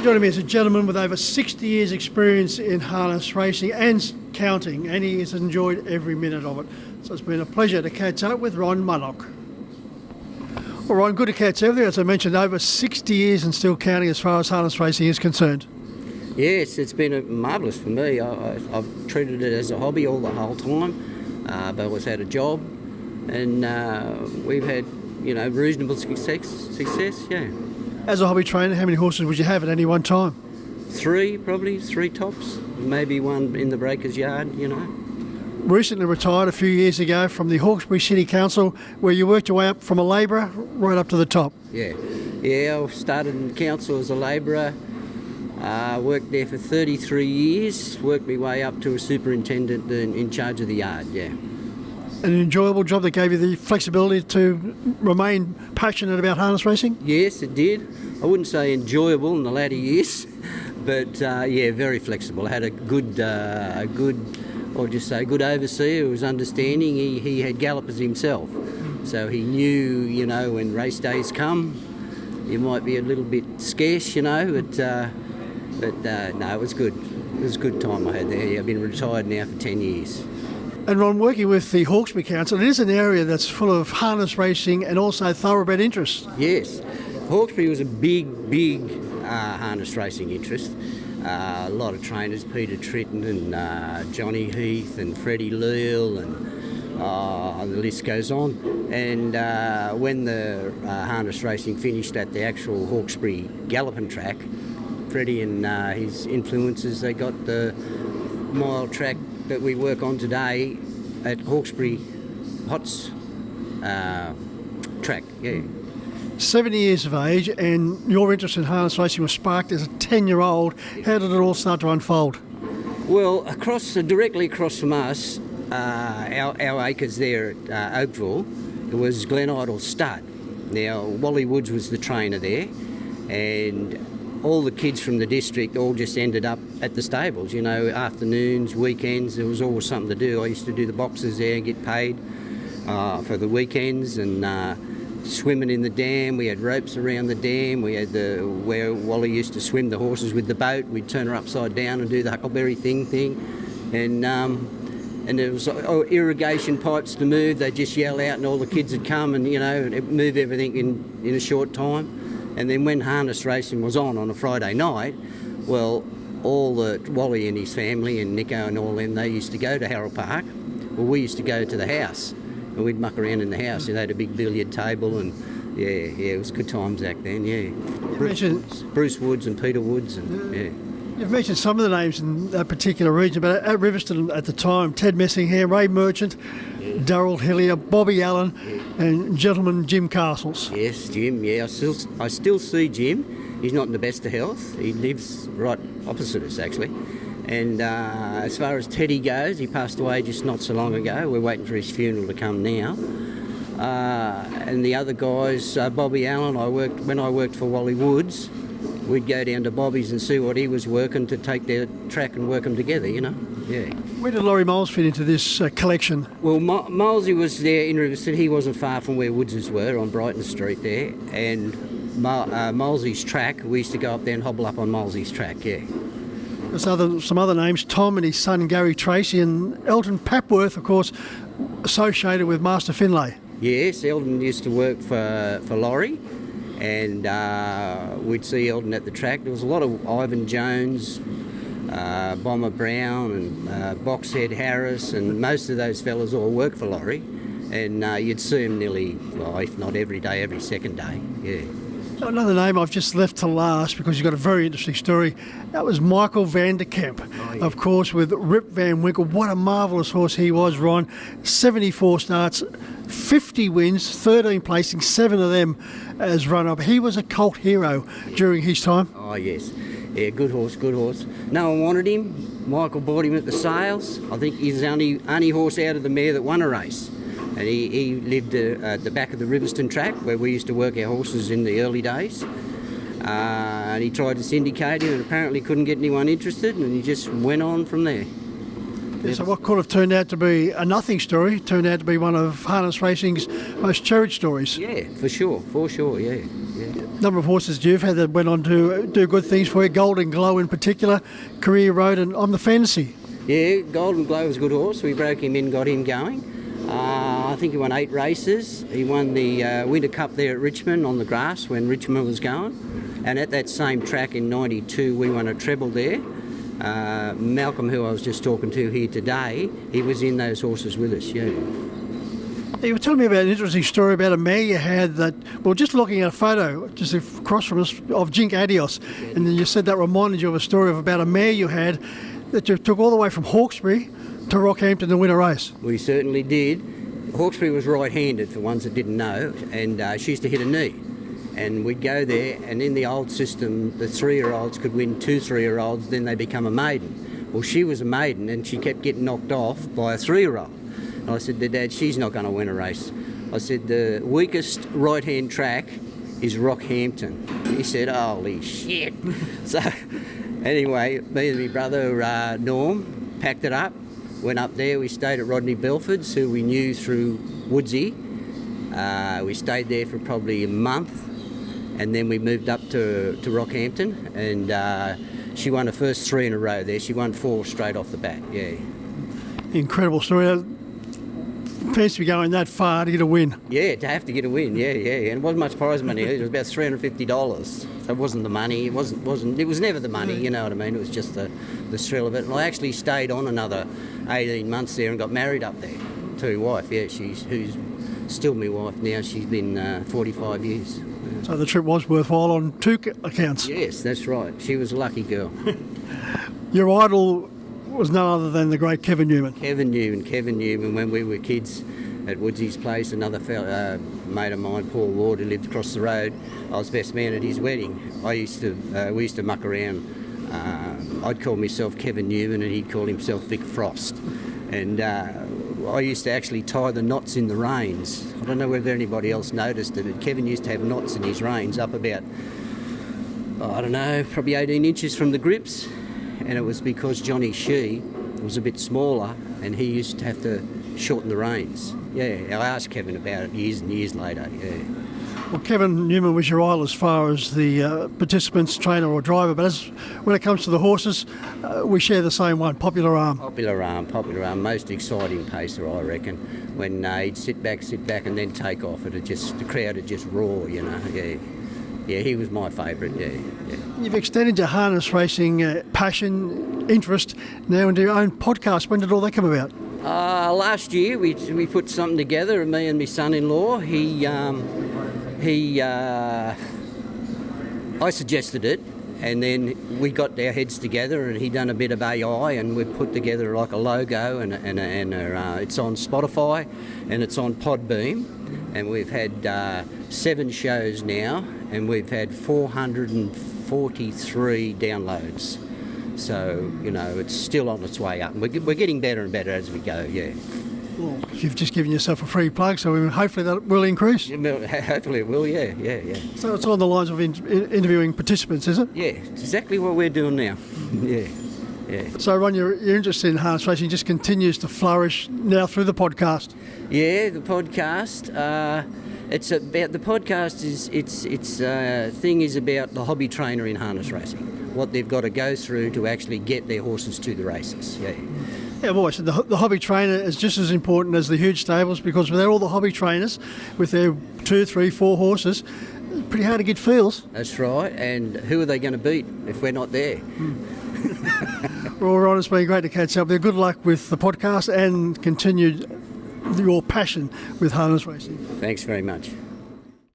Joining me is a gentleman with over 60 years experience in harness racing and counting, and he has enjoyed every minute of it. So it's been a pleasure to catch up with Ron Munnock. Well, Ron, good to catch up there. As I mentioned, over 60 years and still counting as far as harness racing is concerned. Yes, it's been marvellous for me. I've treated it as a hobby all the whole time, but I was had a job, and we've had, reasonable success, yeah. As a hobby trainer, how many horses would you have at any one time? Three tops, maybe one in the breaker's yard, Recently retired a few years ago from the Hawkesbury City Council, where you worked your way up from a labourer right up to the top. Yeah, I started in the council as a labourer, worked there for 33 years, worked my way up to a superintendent in charge of the yard, yeah. An enjoyable job that gave you the flexibility to remain passionate about harness racing? Yes, it did. I wouldn't say enjoyable in the latter years, but very flexible. I had a good overseer who was understanding. He had gallopers himself, so he knew, when race days come, you might be a little bit scarce, but no, it was good. It was a good time I had there. I've been retired now for 10 years. And Ron, working with the Hawkesbury Council, it is an area that's full of harness racing and also thoroughbred interest. Yes, Hawkesbury was a big harness racing interest. A lot of trainers, Peter Tritton and Johnny Heath and Freddie Leal, and the list goes on. And when the harness racing finished at the actual Hawkesbury galloping track, Freddie and his influences, they got the mile track that we work on today at Hawkesbury Hots track, yeah. 70 years of age, and your interest in harness racing was sparked as a 10-year-old. How did it all start to unfold? Well, directly across from us, our acres there at Oakville, it was Glen Idle Stud. Now, Wally Woods was the trainer there, and all the kids from the district all just ended up at the stables, afternoons, weekends, there was always something to do. I used to do the boxes there and get paid for the weekends, and swimming in the dam. We had ropes around the dam. We had where Wally used to swim the horses with the boat. We'd turn her upside down and do the huckleberry thing. And there was irrigation pipes to move. They'd just yell out and all the kids would come and, move everything in a short time. And then when harness racing was on a Friday night, well, all the Wally and his family and Nico and all them, they used to go to Harold Park. Well, we used to go to the house and we'd muck around in the house. They had a big billiard table, and yeah, it was good times back then, yeah. Bruce Woods and Peter Woods, and yeah. You've mentioned some of the names in that particular region, but at Riverstone at the time, Ted Messingham, Ray Merchant, Darrell Hillier, Bobby Allen, and gentleman Jim Castles. Yes, Jim, yeah. I still see Jim. He's not in the best of health. He lives right opposite us, actually. And as far as Teddy goes, he passed away just not so long ago. We're waiting for his funeral to come now. And the other guys, Bobby Allen, when I worked for Wally Woods, we'd go down to Bobby's and see what he was working to take their track and work them together, yeah. Where did Laurie Moles fit into this collection? Well, Molesy was there in Riverstone. He wasn't far from where Woodses were on Brighton Street there. And Molesy's track, we used to go up there and hobble up on Molesy's track, yeah. There's some other names, Tom and his son Gary Tracy, and Elton Papworth, of course, associated with Master Finlay. Yes, Elton used to work for Laurie, and we'd see Elton at the track. There was a lot of Ivan Jones, Bomber Brown, and Boxhead Harris, and most of those fellas all worked for Laurie, and you'd see them nearly, well, if not every day, every second day, yeah. Another name I've just left to last because you've got a very interesting story. That was Michael van der Kemp, of course, with Rip Van Winkle. What a marvellous horse he was, Ron. 74 starts, 50 wins, 13 placings, 7 of them as runner-up. He was a cult hero during his time. Oh, yes. Yeah, good horse. No one wanted him. Michael bought him at the sales. I think he's the only horse out of the mare that won a race. And he lived at the back of the Riverstone track where we used to work our horses in the early days. And he tried to syndicate him and apparently couldn't get anyone interested, and he just went on from there. Yeah, so what could have turned out to be a nothing story turned out to be one of harness racing's most cherished stories. Yeah, for sure, yeah. Number of horses you've had that went on to do good things for you, Golden Glow in particular, Career Road and On the Fantasy. Yeah, Golden Glow was a good horse. We broke him in, got him going. I think he won 8 races. He won the Winter Cup there at Richmond on the grass when Richmond was going. And at that same track in 92, we won a treble there. Malcolm, who I was just talking to here today, he was in those horses with us, yeah. You were telling me about an interesting story about a mare you had that, well, just looking at a photo just across from us of Jink Adios, and then you said that reminded you of a story of about a mare you had that you took all the way from Hawkesbury to Rockhampton to win a race. We certainly did. Hawkesbury was right-handed, for ones that didn't know, and she used to hit a knee. And we'd go there, and in the old system, the 3-year-olds could win 2 3-year-olds, then they become a maiden. Well, she was a maiden, and she kept getting knocked off by a 3-year-old. And I said to Dad, she's not going to win a race. I said, the weakest right-hand track is Rockhampton. He said, holy shit. So, anyway, me and my brother, Norm, packed it up, went up there. We stayed at Rodney Belford's, who we knew through Woodsy. We stayed there for probably a month. And then we moved up to Rockhampton, and she won her first 3 in a row there. She won 4 straight off the bat, yeah. Incredible story. Fancy to be going that far to get a win. Yeah, to have to get a win, yeah. And it wasn't much prize money. It was about $350. So it wasn't the money. It was never the money, you know what I mean? It was just the thrill of it. And I actually stayed on another 18 months there and got married up there to a wife, yeah. Who's still my wife now. She's been 45 years. So the trip was worthwhile on 2 accounts. Yes, that's right. She was a lucky girl. Your idol was none other than the great Kevin Newman. Kevin Newman, when we were kids at Woodsy's place, another mate of mine, Paul Ward, who lived across the road, I was best man at his wedding. We used to muck around. I'd call myself Kevin Newman and he'd call himself Vic Frost. And I used to actually tie the knots in the reins. I don't know whether anybody else noticed it, but Kevin used to have knots in his reins up about, I don't know, probably 18 inches from the grips. And it was because Johnny Shee was a bit smaller and he used to have to shorten the reins. Yeah, I asked Kevin about it years and years later, yeah. Well, Kevin Newman was your idol as far as the participants, trainer or driver, but when it comes to the horses, we share the same one, Popular Arm. Popular Arm, most exciting pacer, I reckon. When he'd sit back and then take off, the crowd would just roar, you know, yeah. Yeah, he was my favourite, yeah. You've extended your harness racing passion, interest now into your own podcast. When did all that come about? Last year we put something together, me and my son-in-law. I suggested it, and then we got our heads together and he done a bit of AI and we put together like a logo and it's on Spotify and it's on Podbeam, and we've had 7 shows now and we've had 443 downloads. So, you know, it's still on its way up. We're getting better and better as we go, yeah. Well, you've just given yourself a free plug, so hopefully that will increase. Hopefully it will, yeah. So it's on the lines of interviewing participants, is it? Yeah, it's exactly what we're doing now. Yeah. So, Ron, your interest in harness racing just continues to flourish now through the podcast. Yeah, the podcast. It's about the podcast its thing is about the hobby trainer in harness racing. What they've got to go through to actually get their horses to the races. Yeah. Yeah, I've always said the hobby trainer is just as important as the huge stables, because without all the hobby trainers with their 2, 3, 4 horses, it's pretty hard to get feels. That's right, and who are they going to beat if we're not there? Well, Ron, it's been great to catch up there. Good luck with the podcast and continued your passion with harness racing. Thanks very much.